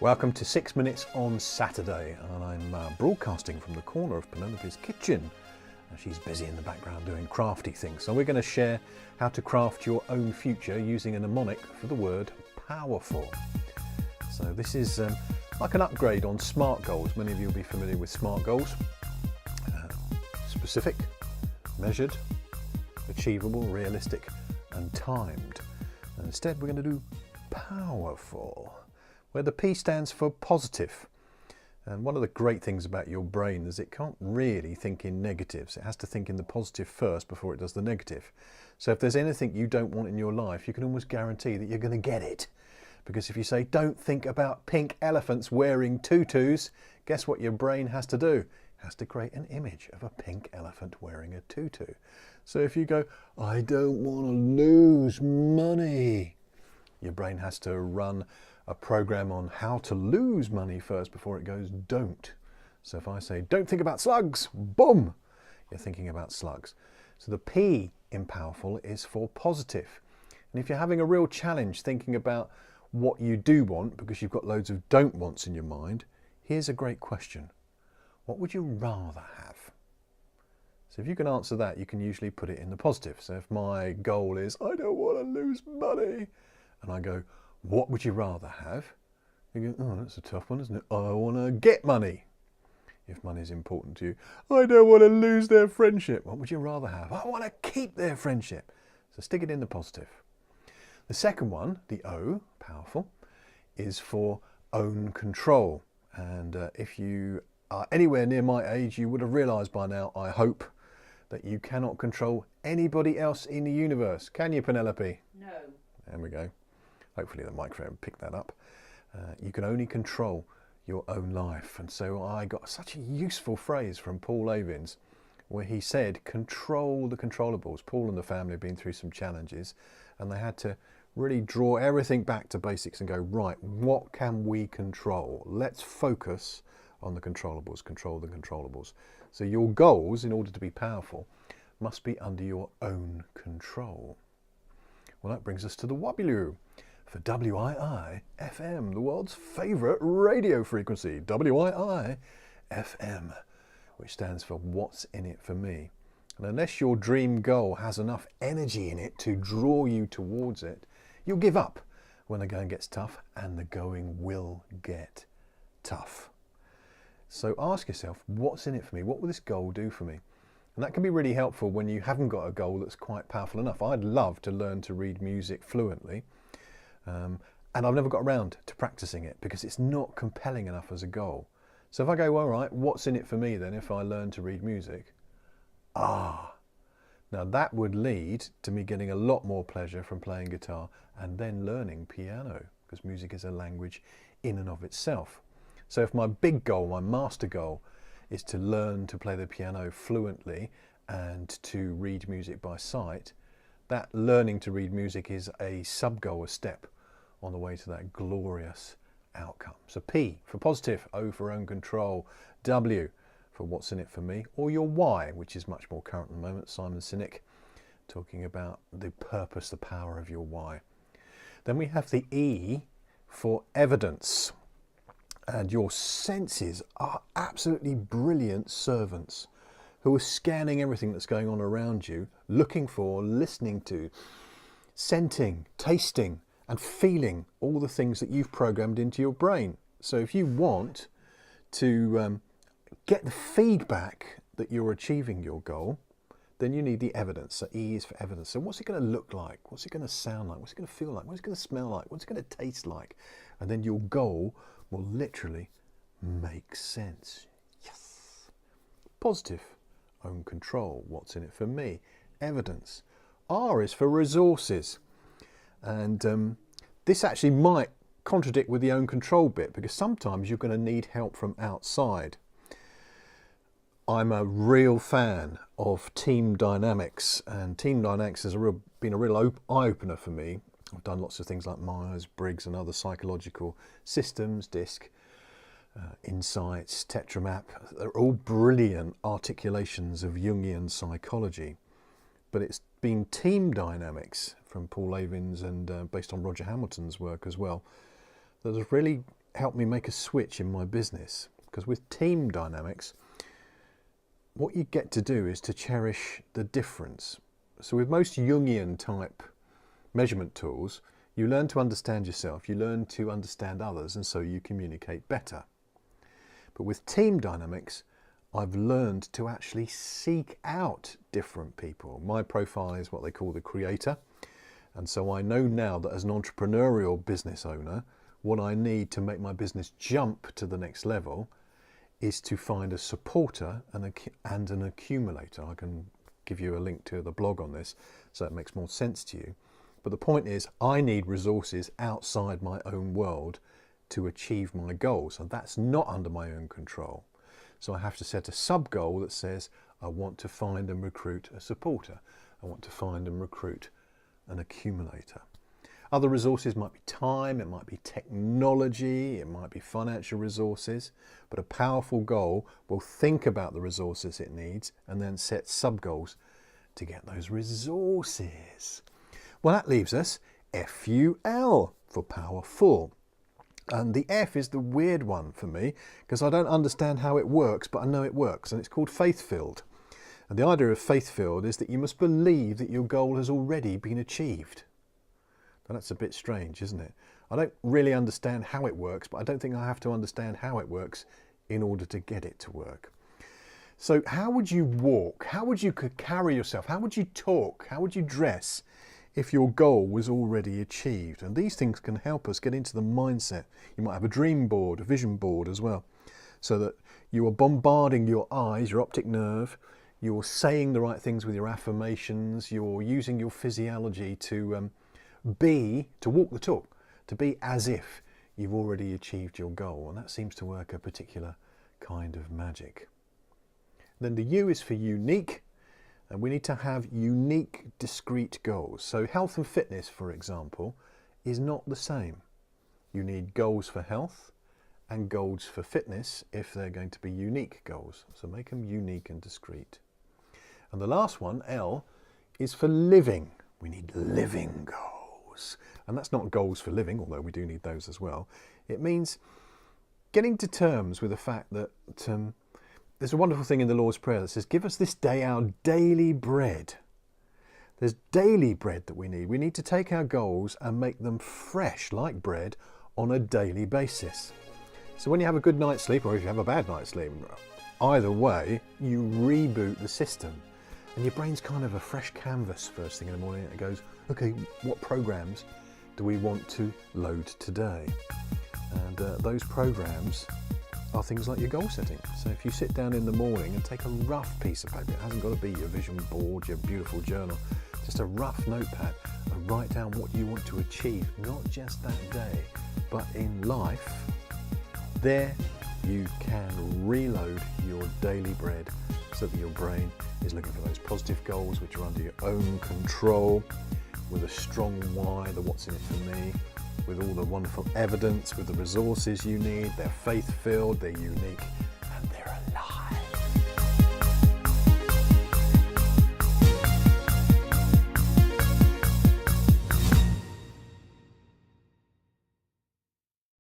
Welcome to 6 Minutes on Saturday, and I'm broadcasting from the corner of Penelope's kitchen. She's busy in the background doing crafty things. So we're going to share how to craft your own future using a mnemonic for the word powerful. So this is like an upgrade on SMART goals. Many of you will be familiar with SMART goals. Specific, measured, achievable, realistic and timed. And instead we're going to do powerful, where the P stands for positive. And one of the great things about your brain is it can't really think in negatives. It has to think in the positive first before it does the negative. So if there's anything you don't want in your life, you can almost guarantee that you're going to get it. Because if you say, don't think about pink elephants wearing tutus, guess what your brain has to do? It has to create an image of a pink elephant wearing a tutu. So if you go, I don't want to lose money, your brain has to run a program on how to lose money first before it goes don't. So if I say don't think about slugs, boom, you're thinking about slugs. So the P in powerful is for positive. And if you're having a real challenge thinking about what you do want because you've got loads of don't wants in your mind, here's a great question. What would you rather have? So if you can answer that, you can usually put it in the positive. So if my goal is I don't want to lose money, and I go, what would you rather have? You go, oh, that's a tough one, isn't it? I want to get money. If money is important to you. I don't want to lose their friendship. What would you rather have? I want to keep their friendship. So stick it in the positive. The second one, the O, powerful, is for own control. And if you are anywhere near my age, you would have realised by now, I hope, that you cannot control anybody else in the universe. Can you, Penelope? No. There we go. Hopefully the microphone picked that up. You can only control your own life. And so I got such a useful phrase from Paul Avins where he said, control the controllables. Paul and the family have been through some challenges and they had to really draw everything back to basics and go, right, what can we control? Let's focus on the controllables, control the controllables. So your goals, in order to be powerful, must be under your own control. Well, that brings us to the Wobbloo for WIIFM, the world's favourite radio frequency, WIIFM, which stands for What's in It for Me. And unless your dream goal has enough energy in it to draw you towards it, you'll give up when the going gets tough, and the going will get tough. So ask yourself, what's in it for me? What will this goal do for me? And that can be really helpful when you haven't got a goal that's quite powerful enough. I'd love to learn to read music fluently, and I've never got around to practicing it because it's not compelling enough as a goal. So if I go, all right, what's in it for me then if I learn to read music? Now that would lead to me getting a lot more pleasure from playing guitar and then learning piano, because music is a language in and of itself. So if my big goal, my master goal, is to learn to play the piano fluently and to read music by sight, that learning to read music is a sub-goal, a step on the way to that glorious outcome. So P for positive, O for own control, W for what's in it for me, or your Y, which is much more current at the moment, Simon Sinek talking about the purpose, the power of your why. Then we have the E for evidence. And your senses are absolutely brilliant servants who are scanning everything that's going on around you, looking for, listening to, scenting, tasting and feeling all the things that you've programmed into your brain. So if you want to get the feedback that you're achieving your goal, then you need the evidence. So E is for evidence. So what's it going to look like? What's it going to sound like? What's it going to feel like? What's it going to smell like? What's it going to taste like? And then your goal will literally make sense. Yes. Positive, own control, what's in it for me, evidence. R is for resources. And this actually might contradict with the own control bit, because sometimes you're going to need help from outside. I'm a real fan of team dynamics, and team dynamics has been a real eye-opener for me. I've done lots of things like Myers-Briggs and other psychological systems, DISC, Insights, Tetramap. They're all brilliant articulations of Jungian psychology. But it's been team dynamics from Paul Avins and based on Roger Hamilton's work as well that has really helped me make a switch in my business, because with team dynamics, what you get to do is to cherish the difference. So with most Jungian type measurement tools, you learn to understand yourself, you learn to understand others, and so you communicate better. But with team dynamics, I've learned to actually seek out different people. My profile is what they call the creator. And so I know now that as an entrepreneurial business owner, what I need to make my business jump to the next level is to find a supporter and an accumulator. I can give you a link to the blog on this so it makes more sense to you. But the point is, I need resources outside my own world to achieve my goals, and that's not under my own control. So I have to set a sub-goal that says, I want to find and recruit a supporter. I want to find and recruit an accumulator. Other resources might be time, it might be technology, it might be financial resources, but a powerful goal will think about the resources it needs and then set sub-goals to get those resources. Well, that leaves us FUL for powerful. And the F is the weird one for me, because I don't understand how it works, but I know it works, and it's called faith-filled. And the idea of faith-filled is that you must believe that your goal has already been achieved. Now that's a bit strange, isn't it? I don't really understand how it works, but I don't think I have to understand how it works in order to get it to work. So how would you walk? How would you carry yourself? How would you talk? How would you dress if your goal was already achieved? And these things can help us get into the mindset. You might have a dream board, a vision board as well, so that you are bombarding your eyes, your optic nerve, you're saying the right things with your affirmations, you're using your physiology to walk the talk, to be as if you've already achieved your goal. And that seems to work a particular kind of magic. Then the U is for unique. And we need to have unique, discrete goals. So health and fitness, for example, is not the same. You need goals for health and goals for fitness if they're going to be unique goals. So make them unique and discrete. And the last one, L, is for living. We need living goals. And that's not goals for living, although we do need those as well. It means getting to terms with the fact that there's a wonderful thing in the Lord's Prayer that says, give us this day our daily bread. There's daily bread that we need. We need to take our goals and make them fresh, like bread, on a daily basis. So when you have a good night's sleep, or if you have a bad night's sleep, either way, you reboot the system. And your brain's kind of a fresh canvas first thing in the morning. It goes, okay, what programs do we want to load today? And those programs are things like your goal setting. So if you sit down in the morning and take a rough piece of paper, it hasn't got to be your vision board, your beautiful journal, just a rough notepad, and write down what you want to achieve, not just that day, but in life, there you can reload your daily bread so that your brain is looking for those positive goals which are under your own control, with a strong why, the what's in it for me, with all the wonderful evidence, with the resources you need. They're faith-filled, they're unique,